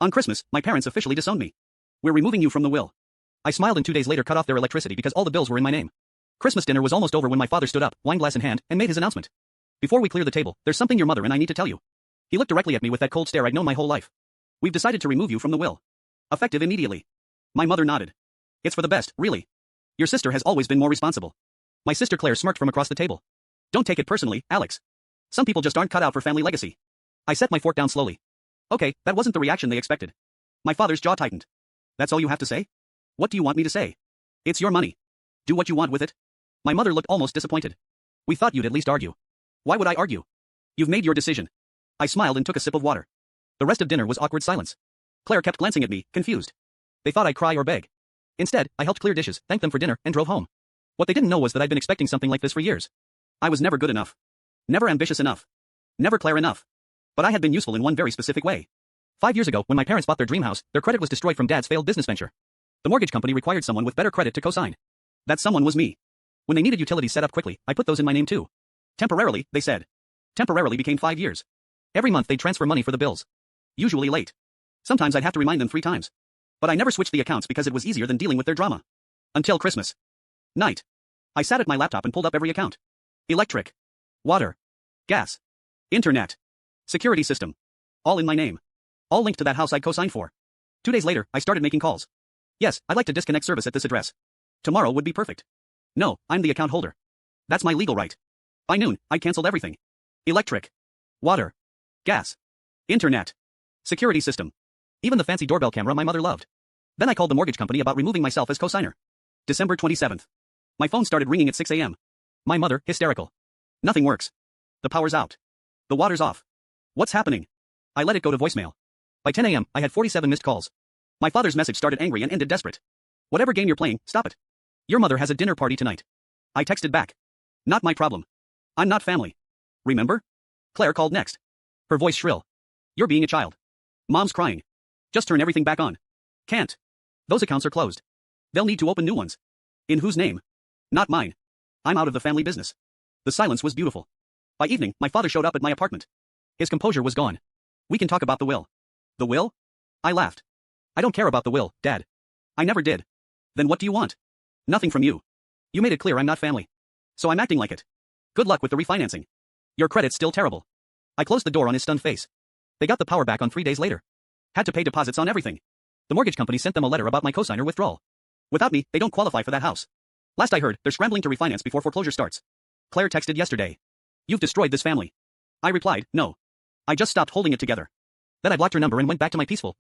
On Christmas, my parents officially disowned me. We're removing you from the will. I smiled and 2 days later cut off their electricity because all the bills were in my name. Christmas dinner was almost over when my father stood up, wine glass in hand, and made his announcement. Before we clear the table, there's something your mother and I need to tell you. He looked directly at me with that cold stare I'd known my whole life. We've decided to remove you from the will. Effective immediately. My mother nodded. It's for the best, really. Your sister has always been more responsible. My sister Claire smirked from across the table. Don't take it personally, Alex. Some people just aren't cut out for family legacy. I set my fork down slowly. Okay, that wasn't the reaction they expected. My father's jaw tightened. That's all you have to say? What do you want me to say? It's your money. Do what you want with it. My mother looked almost disappointed. We thought you'd at least argue. Why would I argue? You've made your decision. I smiled and took a sip of water. The rest of dinner was awkward silence. Claire kept glancing at me, confused. They thought I'd cry or beg. Instead, I helped clear dishes, thanked them for dinner, and drove home. What they didn't know was that I'd been expecting something like this for years. I was never good enough. Never ambitious enough. Never Claire enough. But I had been useful in one very specific way. 5 years ago, when my parents bought their dream house, their credit was destroyed from Dad's failed business venture. The mortgage company required someone with better credit to co-sign. That someone was me. When they needed utilities set up quickly, I put those in my name too. Temporarily, they said. Temporarily became 5 years. Every month they'd transfer money for the bills. Usually late. Sometimes I'd have to remind them 3 times. But I never switched the accounts because it was easier than dealing with their drama. Until Christmas night. I sat at my laptop and pulled up every account. Electric. Water. Gas. Internet. Security system. All in my name. All linked to that house I'd co-signed for. 2 days later, I started making calls. Yes, I'd like to disconnect service at this address. Tomorrow would be perfect. No, I'm the account holder. That's my legal right. By noon, I canceled everything. Electric. Water. Gas. Internet. Security system. Even the fancy doorbell camera my mother loved. Then I called the mortgage company about removing myself as co-signer. December 27th. My phone started ringing at 6 a.m. My mother, hysterical. Nothing works. The power's out. The water's off. What's happening? I let it go to voicemail. By 10 a.m., I had 47 missed calls. My father's message started angry and ended desperate. Whatever game you're playing, stop it. Your mother has a dinner party tonight. I texted back. Not my problem. I'm not family. Remember? Claire called next. Her voice shrill. You're being a child. Mom's crying. Just turn everything back on. Can't. Those accounts are closed. They'll need to open new ones. In whose name? Not mine. I'm out of the family business. The silence was beautiful. By evening, my father showed up at my apartment. His composure was gone. We can talk about the will. The will? I laughed. I don't care about the will, Dad. I never did. Then what do you want? Nothing from you. You made it clear I'm not family. So I'm acting like it. Good luck with the refinancing. Your credit's still terrible. I closed the door on his stunned face. They got the power back on 3 days later. Had to pay deposits on everything. The mortgage company sent them a letter about my cosigner withdrawal. Without me, they don't qualify for that house. Last I heard, they're scrambling to refinance before foreclosure starts. Claire texted yesterday. You've destroyed this family. I replied, no. I just stopped holding it together. Then I blocked her number and went back to my peaceful,